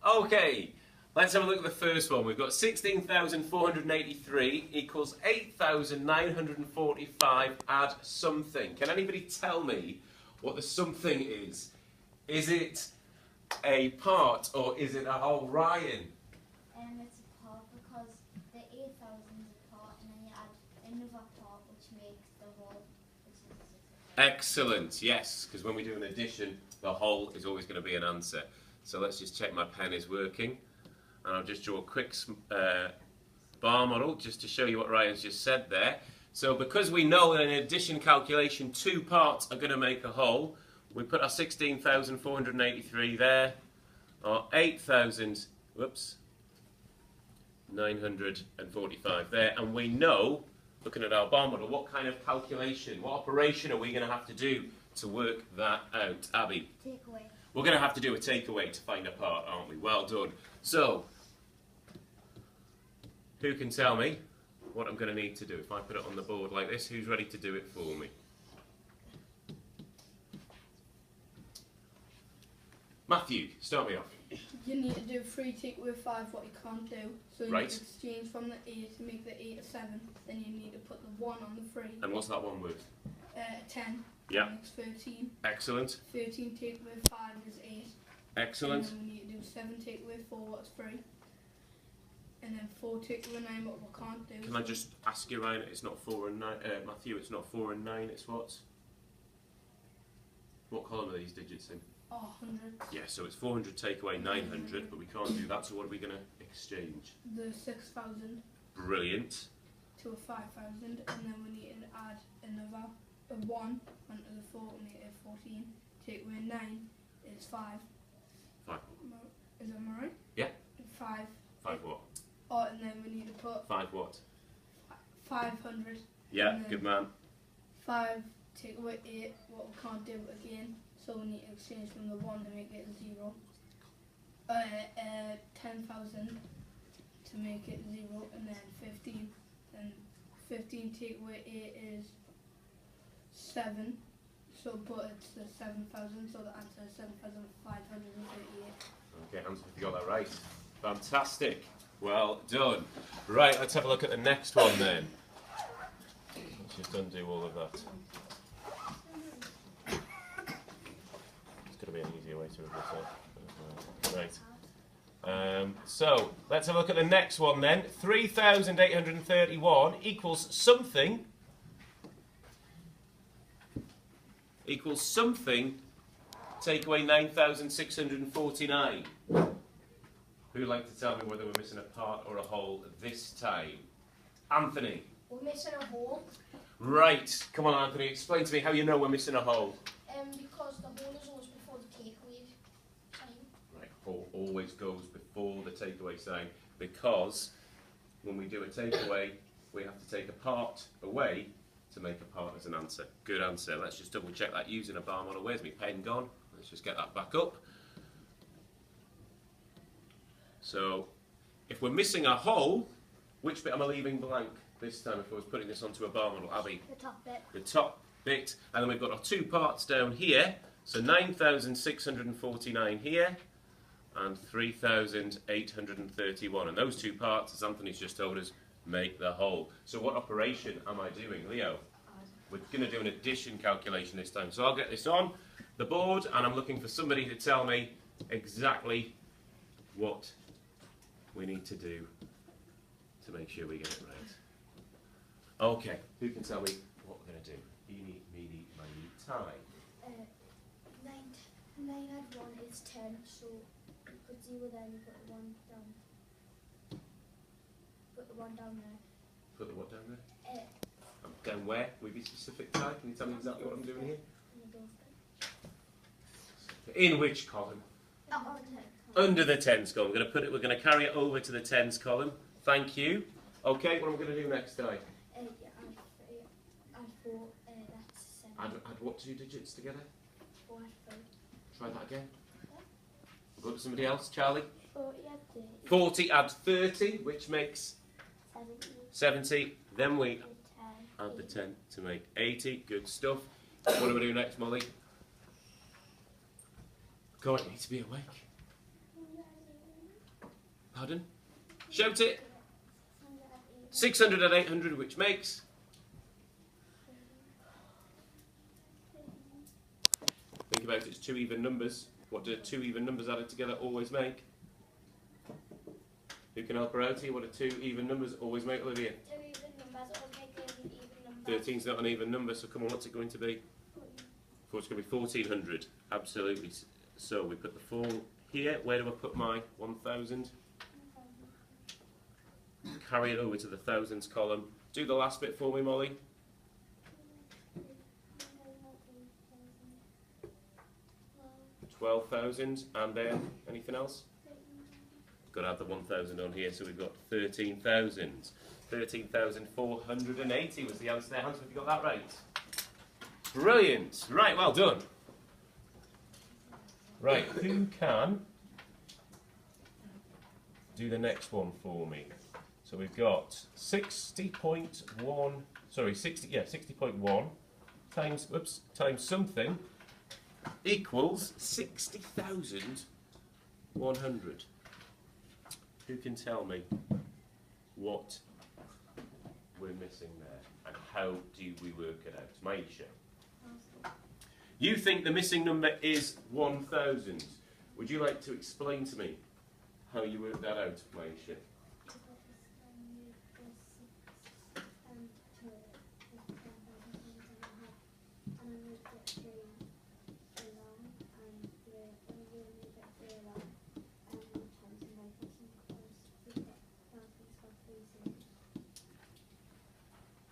Okay, let's have a look at the first one. We've got 16,483 equals 8,945, add something. Can anybody tell me what the something is? Is it a part or is it a whole, Ryan? It's a part because the 8,000 is a part and then you add another part which makes the whole, which is 6,000. Excellent, yes, because when we do an addition, the whole is always going to be an answer. So let's just check my pen is working. And I'll just draw a quick bar model just to show you what Ryan's just said there. So because we know that in an addition calculation, two parts are going to make a whole, we put our 16,483 there, our 8,945 there, and we know, looking at our bar model, what kind of calculation, what operation are we going to have to do to work that out? Abby? Takeaway. We're going to have to do a takeaway to find a part, aren't we? Well done. So, who can tell me what I'm going to need to do? If I put it on the board like this, who's ready to do it for me? Matthew, start me off. You need to do 3 take away 5 what you can't do. So you Right. need to exchange from the 8 to make the 8 a 7. Then you need to put the 1 on the 3. And what's that one worth? 10 Yeah. makes 13. Excellent. 13 take away 5 is 8. Excellent. And then we need to do 7 take away 4 what's 3. And then 4 take away 9 what we can't do. Can I just ask you, Ryan, it's not 4 and 9, Matthew, it's not 4 and 9, it's what? What column are these digits in? Oh, 100. Yeah, so it's 400 take away 900, but we can't do that, so what are we going to exchange? The 6,000 Brilliant. to a 5,000. And then we need to add another a 1 onto the 4 and make it 14. Take away 9 is 5. 5. Is that right? Yeah. 5. 5 what? Oh, and then we need to put 5 what? 500. Yeah, And then good man. 5 take away 8, what we can't do again. So we need to exchange from the 1 to make it 0. 10,000 to make it 0, and then 15. And 15 take away 8 is 7. So, but it's the 7,000, so the answer is 7,538. Okay, Hans, if you got that right. Fantastic. Well done. Right, let's have a look at the next one then. Let's just undo all of that. It's going to be an easier way to rip this up. Right. So, let's have a look at the next one then. 3,831 equals something. Equals something. Take away 9,649. Who'd like to tell me whether we're missing a part or a whole this time? Anthony. We're missing a whole. Right. Come on, Anthony. Explain to me how you know we're missing a whole. Because the whole is always before the takeaway sign. Right. Whole always goes before the takeaway sign because when we do a takeaway, we have to take a part away to make a part as an answer. Good answer. Let's just double check that using a bar model. Where's my pen gone? Let's just get that back up. So, if we're missing a whole, which bit am I leaving blank this time if I was putting this onto a bar model? Abby? The top bit. The top bit. And then we've got our two parts down here. So 9,649 here and 3,831. And those two parts, as Anthony's just told us, make the whole. So what operation am I doing, Leo? We're going to do an addition calculation this time. So I'll get this on the board and I'm looking for somebody to tell me exactly what we need to do to make sure we get it right. Okay, who can tell me what we're going to do? Eeny, meeny, miny, time. 9 add 1 is 10, so you put 0 there and you put 1 down. Put the 1 down there. Put the what down there? Down where? Will you be specific, Ty? Can you tell me exactly what I'm doing here? In which column? On 10. Under the tens column. We're going to carry it over to the tens column. Thank you. Okay, what am I going to do next, Ty? Add 4, that's 7. Add what two digits together? 4 add 3. Try that again. We'll go to somebody else, Charlie. 40 add 30. 40 add 30, which makes 70. 70. Then we 10. add the 10 to make 80. Good stuff. What do we do next, Molly? Go on, you need to be awake. Pardon? Shout it. 600 and 800, which makes? Think about it, it's two even numbers. What do two even numbers added together always make? Who can help her out here? What do two even numbers always make, Olivia? 2 even numbers always make an even number. 13's not an even number, so come on, what's it going to be? It's going to be 1400. Absolutely. So we put the 4 here. Where do I put my 1000? Carry it over to the thousands column. Do the last bit for me, Molly. 12,000. And then anything else? Got to have the 1,000 on here, so we've got 13,000. 13,480 was the answer there. Hans, have you got that right? Brilliant. Right, well done. Right, who can do the next one for me? So we've got 60.1, sorry, 60.1 times something equals 60,100. Who can tell me what we're missing there and how do we work it out? Maisha. You think the missing number is 1,000. Would you like to explain to me how you work that out, Maisha?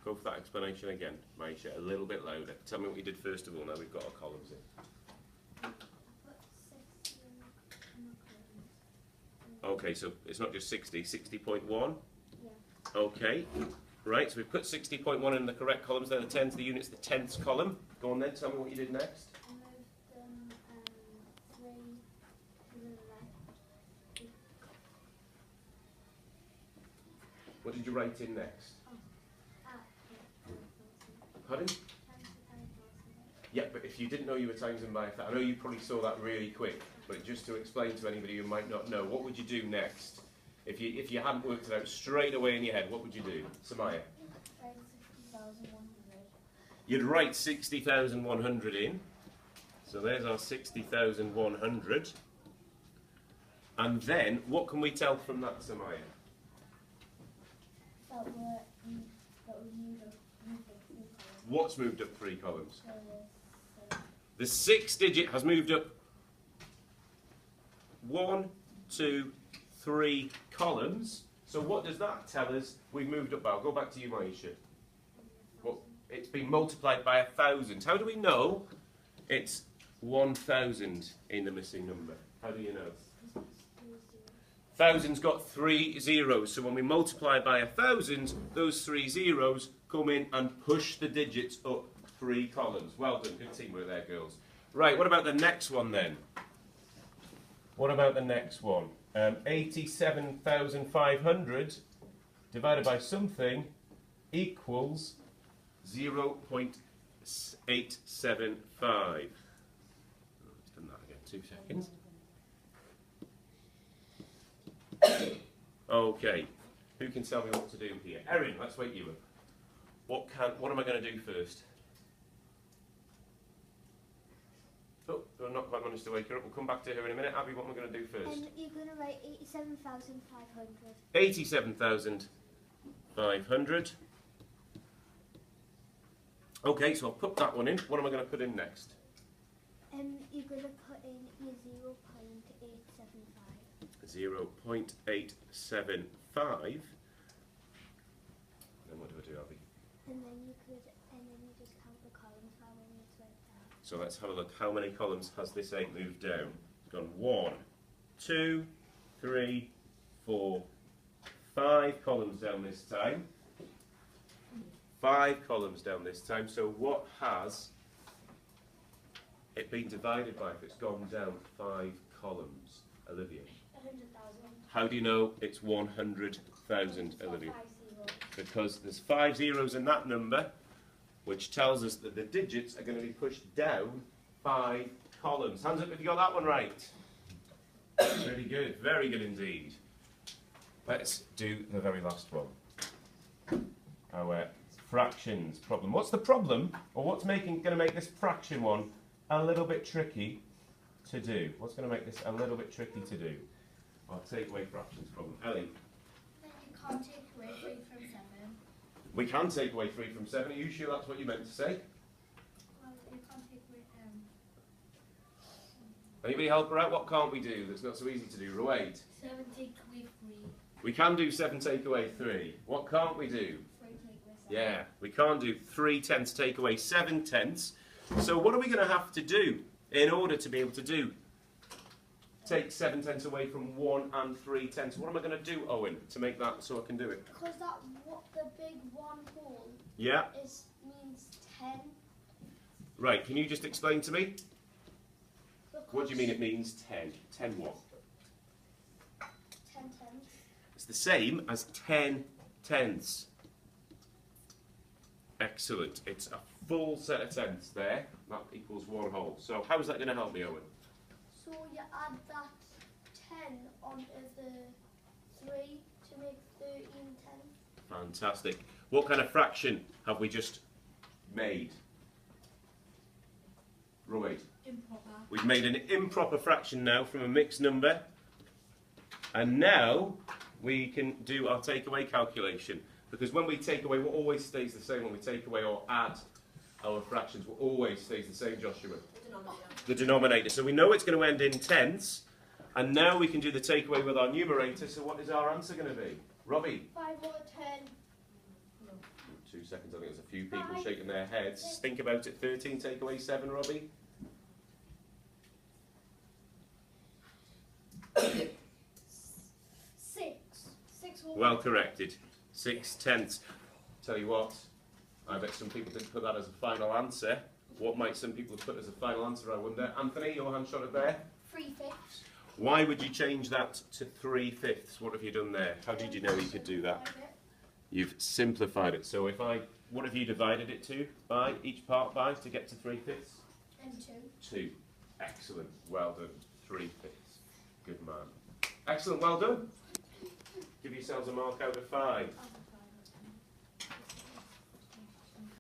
Go for that explanation again, Maisha, a little bit louder. Tell me what you did first of all, now we've got our columns in. Okay, so it's not just 60, 60.1? Yeah. Okay, right, so we've put 60.1 in the correct columns, then the tens, the units, the tenths column. Go on then, tell me what you did next. I moved them 3 to the left. What did you write in next? Pardon? Yeah, but if you didn't know you were times them by 1,000, I know you probably saw that really quick, but just to explain to anybody who might not know, what would you do next? If you hadn't worked it out straight away in your head, what would you do? Samaya? 60,100. You'd write 60,100 in. So there's our 60,100. And then, what can we tell from that, Samaya? That we moved up 3 columns. What's moved up 3 columns? So The 6 digit has moved up 1, 2, 3 columns. So what does that tell us? We've moved up. I'll go back to you, Maisha. Well, it's been multiplied by 1,000. How do we know it's 1,000 in the missing number? How do you know? 1,000's got 3 zeros. So when we multiply by 1,000, those 3 zeros come in and push the digits up 3 columns. Well done. Good teamwork there, girls. Right, what about the next one then? What about the next one? 87,500 divided by something equals 0.875. Let's done that again. 2 seconds. Okay, who can tell me what to do here? Erin, let's wake you up. What am I going to do first? Oh, I've not quite managed to wake her up. We'll come back to her in a minute. Abby, what am I going to do first? you're going to write 87,500. 87,500. Okay, so I'll put that one in. What am I going to put in next? You're going to put in your 0.875. 0.875. Then what do I do, Abby? And then you just count the columns how many it's went down. So let's have a look. How many columns has this 8 moved down? It's gone 1, 2, 3, 4, 5 columns down this time. 5 columns down this time. So what has it been divided by if it's gone down 5 columns? Olivia? 100,000. How do you know it's 100,000, Olivia? 5 zeros. Because there's 5 zeros in that number, which tells us that the digits are going to be pushed down 5 columns. Hands up if you got that one right. Very good indeed. Let's do the very last one. Our fractions problem. What's the problem, or what's going to make this fraction one a little bit tricky to do? What's going to make this a little bit tricky to do? Our takeaway fractions problem. Ellie? Then you can't take away 3 from 7. We can take away 3 from 7. Are you sure that's what you meant to say? Well, you can't take away Anybody help her out? What can't we do that's not so easy to do? Roaid? 7 take away 3. We can do 7 take away 3. What can't we do? 3 take away 7. Yeah, we can't do 3/10 take away 7/10. So what are we going to have to do in order to be able to do take 7/10 away from 1 and 3/10? What am I going to do, Owen, to make that so I can do it? Because that what the big one hole Yeah. means 10. Right, can you just explain to me? Because What do you mean it means 10? 10 what? 10 tenths. It's the same as 10/10. Excellent. It's a full set of tenths there. That equals 1 whole. So how is that going to help me, Owen? So you add that 10 onto the 3 to make 13 tenths. Fantastic. What kind of fraction have we just made? Roy? Improper. We've made an improper fraction now from a mixed number. And now we can do our takeaway calculation. Because when we take away, what always stays the same when we take away or add our fractions, what always stays the same, Joshua? The denominator. So we know it's going to end in tenths. And now we can do the takeaway with our numerator. So what is our answer going to be? Robbie? 5 over 10. 2 seconds, I think there's a few people shaking their heads. Think about it. 13 take away 7, Robbie? 6 over Well corrected. 6/10. Tell you what, I bet some people didn't put that as a final answer. What might some people have put as a final answer, I wonder? Anthony, your hand shot it there. 3/5. Why would you change that to 3/5? What have you done there? How did you know you could do that? You've simplified it. So what have you divided it to by, each part by, to get to 3/5? And 2. 2. Excellent. Well done. 3/5. Good man. Excellent. Well done. Give yourselves a mark out of 5.